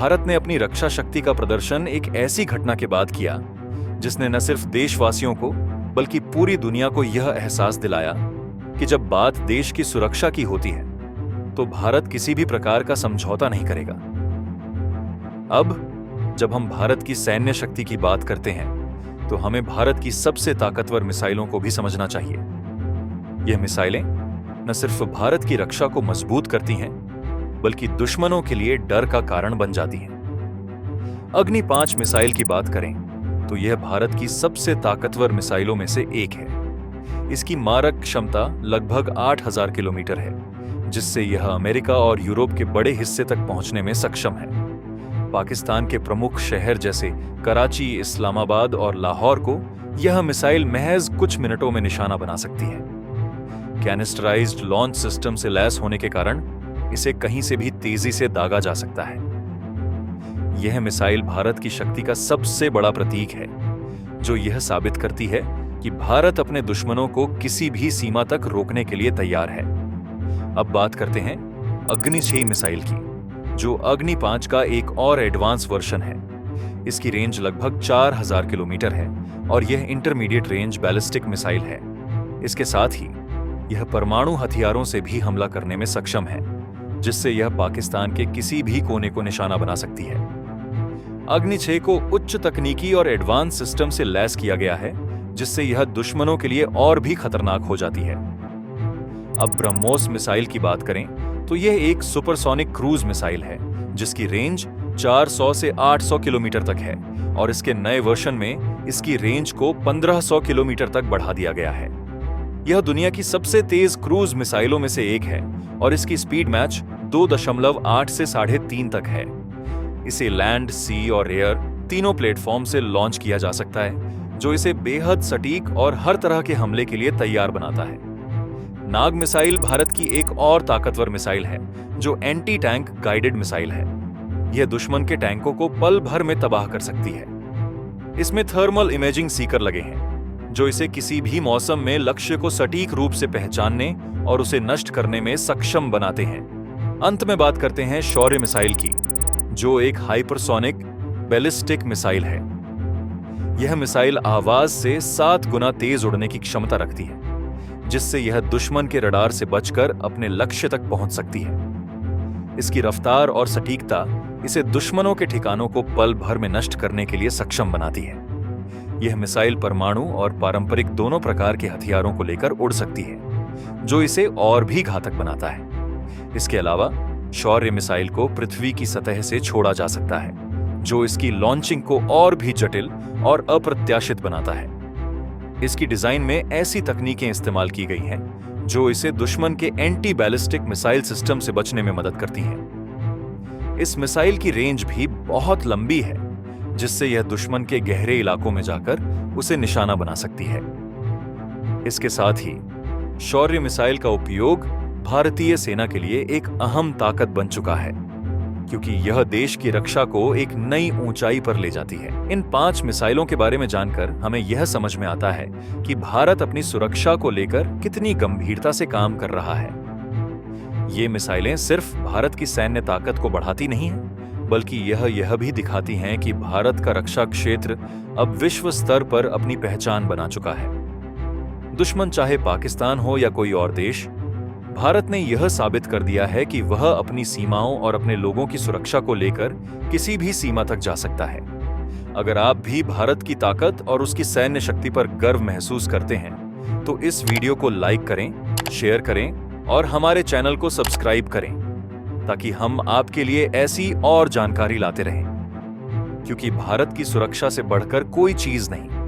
भारत ने अपनी रक्षा शक्ति का प्रदर्शन एक ऐसी घटना के बाद किया जिसने न सिर्फ देशवासियों को बल्कि पूरी दुनिया को यह एहसास दिलाया कि जब बात देश की सुरक्षा की होती है तो भारत किसी भी प्रकार का समझौता नहीं करेगा। अब जब हम भारत की सैन्य शक्ति की बात करते हैं तो हमें भारत की सबसे ताकतवर मिसाइलों को भी समझना चाहिए। यह मिसाइलें न सिर्फ भारत की रक्षा को मजबूत करती हैं बल्कि दुश्मनों के लिए डर का कारण बन जाती हैं। अग्नि 5 मिसाइल की बात करें तो यह भारत की सबसे ताकतवर मिसाइलों में से एक है। इसकी मारक क्षमता लगभग 8000 किलोमीटर है, जिससे यह अमेरिका और यूरोप के बड़े हिस्से तक पहुंचने में सक्षम है। पाकिस्तान के प्रमुख शहर जैसे कराची, इस्लामाबाद और लाहौर को यह मिसाइल महज कुछ मिनटों में निशाना बना सकती है। कैनिस्टराइज्ड लॉन्च सिस्टम से लैस होने के कारण इसे कहीं से भी तेजी से दागा जा सकता है। यह मिसाइल भारत की शक्ति का सबसे बड़ा प्रतीक है, जो यह साबित करती है कि भारत अपने दुश्मनों को किसी भी सीमा तक रोकने के लिए तैयार है। अब बात करते हैं अग्नि 6 मिसाइल की, जो अग्नि 5 का एक और एडवांस वर्जन है। इसकी रेंज लगभग 4000 किलोमीटर है और यह इंटरमीडिएट रेंज बैलिस्टिक मिसाइल है। इसके साथ ही यह परमाणु हथियारों से भी हमला करने में सक्षम है, जिससे यह पाकिस्तान के किसी भी कोने को निशाना बना सकती है। अग्नि 6 को उच्च तकनीकी और एडवांस सिस्टम से लैस किया गया है, जिससे यह दुश्मनों के लिए और भी खतरनाक हो जाती है। अब ब्रह्मोस मिसाइल की बात करें तो यह एक सुपरसोनिक क्रूज मिसाइल है, जिसकी रेंज 400 से 800 किलोमीटर तक है और इसके नए वर्जन में इसकी रेंज को 1500 किलोमीटर तक बढ़ा दिया गया है। यह दुनिया की सबसे तेज क्रूज मिसाइलों में से एक है और इसकी स्पीड मैच 2.8 से 3.5 तक है। इसे लैंड, सी और एयर तीनों प्लेटफॉर्म से लॉन्च किया जा सकता है, जो इसे बेहद सटीक और हर तरह के हमले के लिए तैयार बनाता है। नाग मिसाइल भारत की एक और ताकतवर मिसाइल है, जो एंटी टैंक गाइडेड मिसाइल है। यह दुश्मन के टैंकों को पल भर में तबाह कर सकती है। इसमें थर्मल इमेजिंग सीकर लगे हैं, जो इसे किसी भी मौसम में लक्ष्य को सटीक रूप से पहचानने और उसे नष्ट करने में सक्षम बनाते हैं। अंत में बात करते हैं शौर्य मिसाइल की, जो एक हाइपरसोनिक बैलिस्टिक मिसाइल है। यह मिसाइल आवाज से 7 गुना तेज उड़ने की क्षमता रखती है, जिससे यह दुश्मन के रडार से बचकर अपने लक्ष्य तक पहुंच सकती है। इसकी रफ्तार और सटीकता इसे दुश्मनों के ठिकानों को पल भर में नष्ट करने के लिए सक्षम बनाती है। यह मिसाइल परमाणु और पारंपरिक दोनों प्रकार के हथियारों को लेकर उड़ सकती है, जो इसे और भी घातक बनाता है। इसके अलावा शौर्य मिसाइल को पृथ्वी की सतह से छोड़ा जा सकता है, जो इसकी लॉन्चिंग को और भी जटिल और अप्रत्याशित बनाता है। इसकी डिजाइन में ऐसी तकनीकें इस्तेमाल की गई हैं जो इसे दुश्मन के एंटी बैलिस्टिक मिसाइल सिस्टम से बचने में मदद करती हैं। इस मिसाइल की रेंज भी बहुत लंबी है, जिससे यह दुश्मन के गहरे इलाकों में जाकर उसे निशाना बना सकती है। इसके साथ ही शौर्य मिसाइल का उपयोग भारतीय सेना के लिए एक अहम ताकत बन चुका है, क्योंकि यह देश की रक्षा को एक नई ऊंचाई पर ले जाती है। इन 5 मिसाइलों के बारे में जानकर हमें यह समझ में आता है कि भारत अपनी सुरक्षा को लेकर कितनी गंभीरता से काम कर रहा है। ये मिसाइलें सिर्फ भारत की सैन्य ताकत को बढ़ाती नहीं हैं, बल्कि यह भी दिखाती हैं कि भारत का रक्षा क्षेत्र अब विश्व स्तर पर अपनी पहचान बना चुका है। दुश्मन चाहे पाकिस्तान हो या कोई और देश, भारत ने यह साबित कर दिया है कि वह अपनी सीमाओं और अपने लोगों की सुरक्षा को लेकर किसी भी सीमा तक जा सकता है। अगर आप भी भारत की ताकत और उसकी सैन्य शक्ति पर गर्व महसूस करते हैं, तो इस वीडियो को लाइक करें, शेयर करें और हमारे चैनल को सब्सक्राइब करें, ताकि हम आपके लिए ऐसी और जानकारी लाते रहें, क्योंकि भारत की सुरक्षा से बढ़कर कोई चीज नहीं।